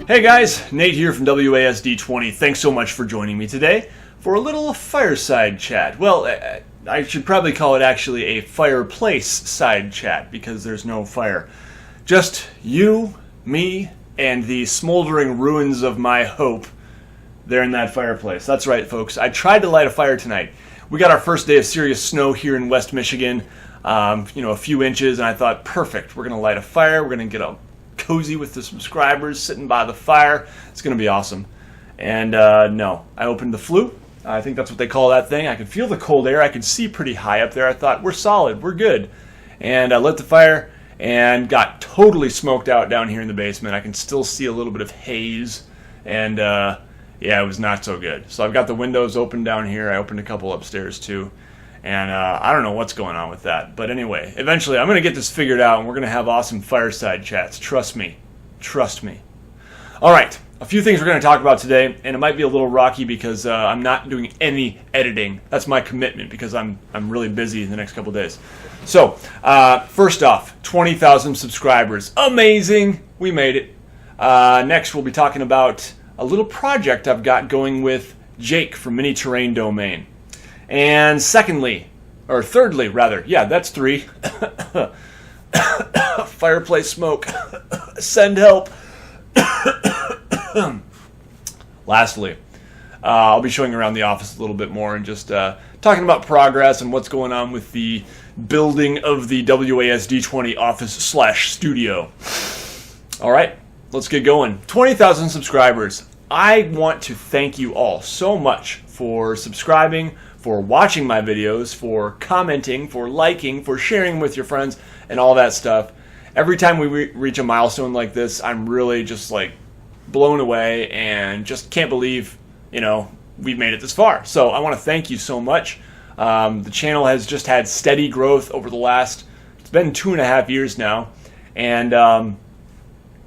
Hey guys, Nate here from WASD20. Thanks so much for joining me today for a little fireside chat. Well, I should probably call it actually a fireplace side chat because there's no fire. Just you, me, and the smoldering ruins of my hope there in that fireplace. That's right, folks. I tried to light a fire tonight. We got our first day of serious snow here in West Michigan, a few inches, and I thought, perfect, we're going to light a fire, we're going to get a cozy with the subscribers sitting by the fire. It's going to be awesome. And no, I opened the flue. I think that's what they call that thing. I could feel the cold air. I could see pretty high up there. I thought, we're solid, we're good. And I lit the fire and got totally smoked out down here in the basement. I can still see a little bit of haze. And yeah, it was not so good. So I've got the windows open down here. I opened a couple upstairs too. And I don't know what's going on with that. But anyway, eventually I'm going to get this figured out and we're going to have awesome fireside chats. Trust me. Trust me. All right. A few things we're going to talk about today. And it might be a little rocky because I'm not doing any editing. That's my commitment because I'm really busy in the next couple days. So, first off, 20,000 subscribers. Amazing. We made it. Next, we'll be talking about a little project I've got going with Jake from Mini Terrain Domain. And thirdly, yeah, that's three. Fireplace smoke. Send help. Lastly, I'll be showing around the office a little bit more and just talking about progress and what's going on with the building of the WASD20 office/studio. All right, let's get going. 20,000 subscribers. I want to thank you all so much for subscribing, for watching my videos, for commenting, for liking, for sharing with your friends, and all that stuff. Every time we reach a milestone like this, I'm really just like blown away and just can't believe, we've made it this far. So I want to thank you so much. The channel has just had steady growth over the last, it's been 2.5 years now. And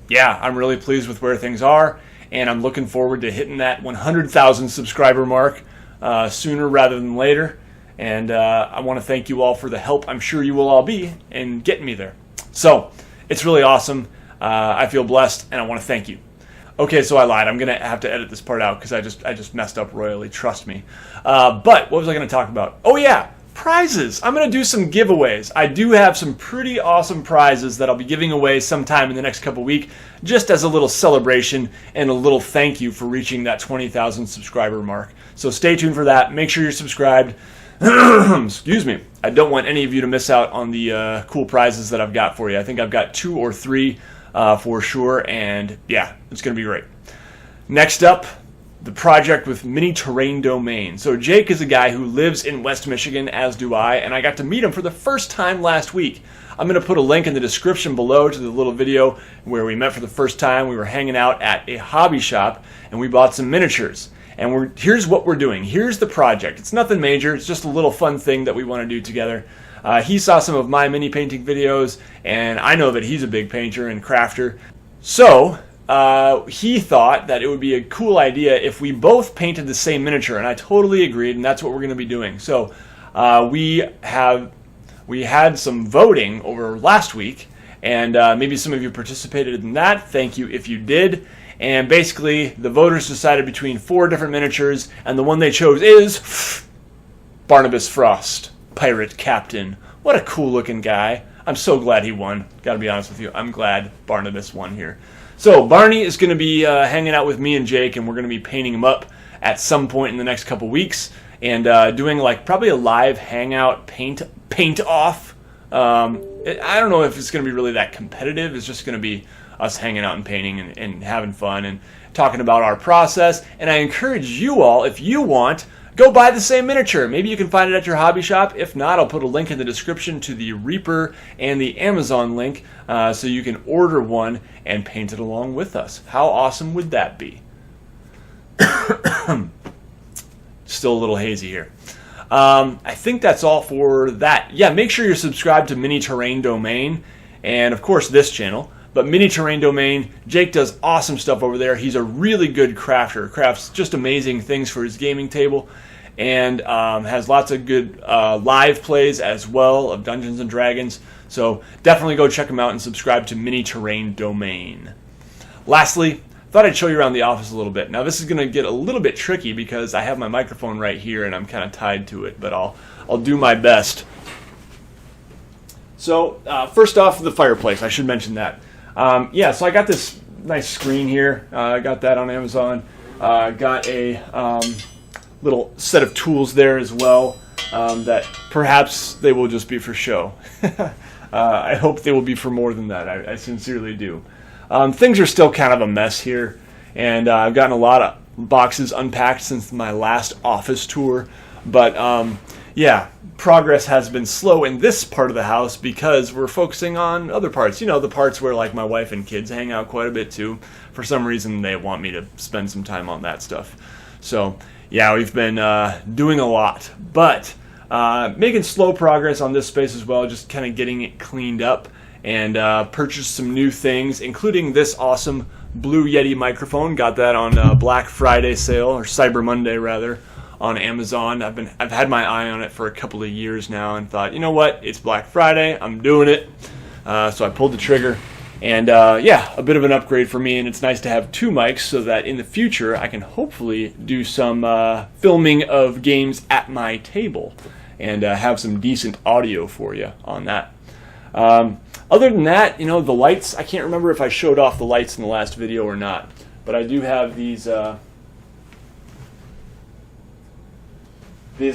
yeah, I'm really pleased with where things are. And I'm looking forward to hitting that 100,000 subscriber mark sooner rather than later. And I want to thank you all for the help I'm sure you will all be in getting me there. So it's really awesome. I feel blessed and I want to thank you. Okay, so I lied. I'm going to have to edit this part out because I just messed up royally. Trust me. But what was I going to talk about? Oh yeah, prizes. I'm going to do some giveaways. I do have some pretty awesome prizes that I'll be giving away sometime in the next couple weeks, just as a little celebration and a little thank you for reaching that 20,000 subscriber mark. So stay tuned for that. Make sure you're subscribed. Excuse me. I don't want any of you to miss out on the cool prizes that I've got for you. I think I've got 2 or 3 for sure, and yeah, it's going to be great. Next up, the project with Mini Terrain Domain. So Jake is a guy who lives in West Michigan, as do I, and I got to meet him for the first time last week. I'm going to put a link in the description below to the little video where we met for the first time. We were hanging out at a hobby shop, and we bought some miniatures. And here's what we're doing. Here's the project. It's nothing major. It's just a little fun thing that we want to do together. He saw some of my mini painting videos, and I know that he's a big painter and crafter. So he thought that it would be a cool idea if we both painted the same miniature, and I totally agreed, and that's what we're going to be doing. So we had some voting over last week, and maybe some of you participated in that. Thank you if you did. And basically, the voters decided between 4 different miniatures, and the one they chose is Barnabas Frost, Pirate Captain. What a cool-looking guy. I'm so glad he won. Got to be honest with you. I'm glad Barnabas won here. So Barney is going to be hanging out with me and Jake, and we're going to be painting him up at some point in the next couple weeks, and doing like probably a live hangout paint-off. I don't know if it's going to be really that competitive. It's just going to be us hanging out and painting and having fun and talking about our process. And I encourage you all, if you want, go buy the same miniature. Maybe you can find it at your hobby shop. If not, I'll put a link in the description to the Reaper and the Amazon link so you can order one and paint it along with us. How awesome would that be? Still a little hazy here. I think that's all for that. Yeah, make sure you're subscribed to Mini Terrain Domain and, of course, this channel. But Mini Terrain Domain, Jake does awesome stuff over there. He's a really good crafter. Crafts just amazing things for his gaming table. And has lots of good live plays as well of Dungeons and Dragons. So definitely go check them out and subscribe to Mini Terrain Domain. Lastly, thought I'd show you around the office a little bit. Now this is going to get a little bit tricky because I have my microphone right here and I'm kind of tied to it, but I'll do my best. So first off, the fireplace. I should mention that. Yeah, so I got this nice screen here. I got that on Amazon. Got a little set of tools there as well that perhaps they will just be for show. I hope they will be for more than that. I sincerely do. Things are still kind of a mess here, and I've gotten a lot of boxes unpacked since my last office tour. But yeah, progress has been slow in this part of the house because we're focusing on other parts. You know, the parts where like my wife and kids hang out quite a bit too. For some reason, they want me to spend some time on that stuff. So yeah, we've been doing a lot, but making slow progress on this space as well, just kind of getting it cleaned up and purchased some new things, including this awesome Blue Yeti microphone. Got that on Black Friday sale, or Cyber Monday rather, on Amazon. I've had my eye on it for a couple of years now and thought, you know what, it's Black Friday, I'm doing it. So I pulled the trigger, and yeah, a bit of an upgrade for me, and it's nice to have two mics so that in the future I can hopefully do some filming of games at my table and have some decent audio for you on that. Other than that, you know, the lights, I can't remember if I showed off the lights in the last video or not, but I do have these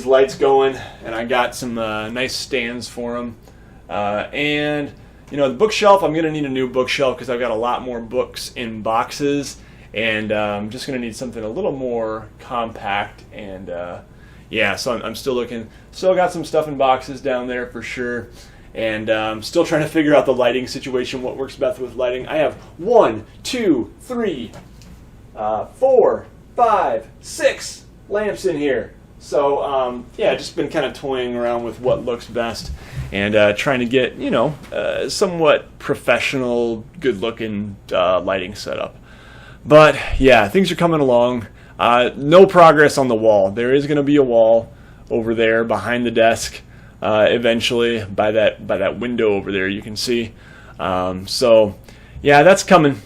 lights going, and I got some nice stands for them. And, you know, the bookshelf, I'm going to need a new bookshelf because I've got a lot more books in boxes, and I'm just going to need something a little more compact. And yeah, so I'm still looking. Still got some stuff in boxes down there for sure. And still trying to figure out the lighting situation, what works best with lighting. I have 1, 2, 3, 4, 5, 6 lamps in here. So yeah, just been kind of toying around with what looks best and trying to get, you know, somewhat professional, good-looking lighting setup. But yeah, things are coming along. No progress on the wall. There is going to be a wall over there behind the desk. Eventually, by that window over there, you can see. So, yeah, that's coming,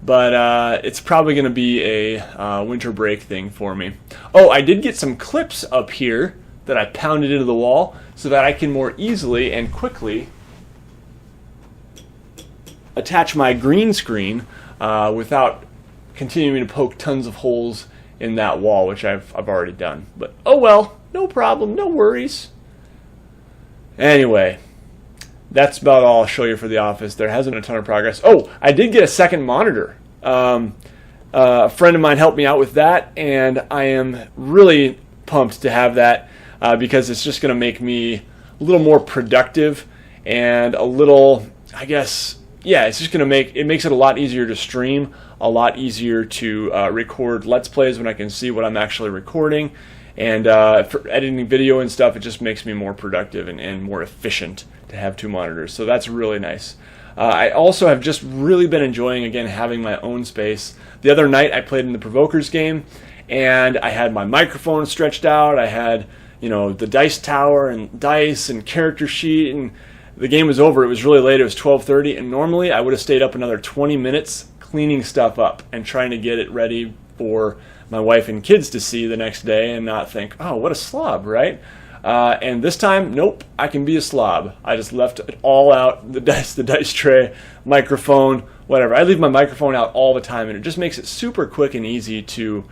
but it's probably going to be a winter break thing for me. Oh, I did get some clips up here that I pounded into the wall so that I can more easily and quickly attach my green screen without continuing to poke tons of holes in that wall, which I've already done. But oh well, no problem, no worries. Anyway, that's about all I'll show you for the office. There hasn't been a ton of progress. Oh, I did get a second monitor. A friend of mine helped me out with that, and I am really pumped to have that because it's just going to make me a little more productive and a little, I guess, yeah, it's just going to makes it a lot easier to stream, a lot easier to record Let's Plays when I can see what I'm actually recording. And for editing video and stuff, it just makes me more productive and more efficient to have two monitors. So that's really nice. I also have just really been enjoying, again, having my own space. The other night I played in the Provokers game, and I had my microphone stretched out. I had, you know, the dice tower and dice and character sheet, and the game was over. It was really late. It was 12:30, and normally I would have stayed up another 20 minutes cleaning stuff up and trying to get it ready for my wife and kids to see the next day and not think, oh, what a slob, right? And this time, nope, I can be a slob. I just left it all out, the dice tray, microphone, whatever. I leave my microphone out all the time, and it just makes it super quick and easy to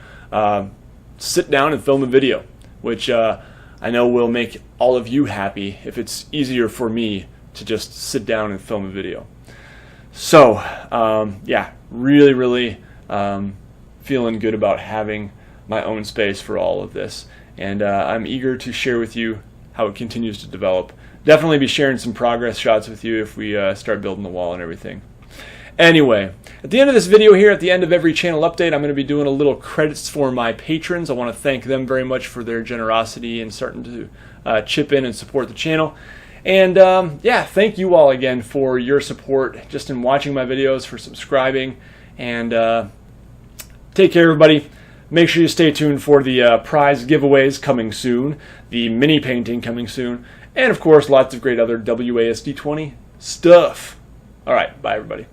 sit down and film a video, which I know will make all of you happy if it's easier for me to just sit down and film a video. So, yeah, really feeling good about having my own space for all of this, and I'm eager to share with you how it continues to develop. Definitely be sharing some progress shots with you if we start building the wall and everything. Anyway, at the end of this video here, at the end of every channel update, I'm going to be doing a little credits for my patrons. I want to thank them very much for their generosity and starting to chip in and support the channel. And yeah, thank you all again for your support just in watching my videos, for subscribing, and take care, everybody. Make sure you stay tuned for the prize giveaways coming soon, the mini painting coming soon, and of course lots of great other WASD 20 stuff. All right, bye everybody.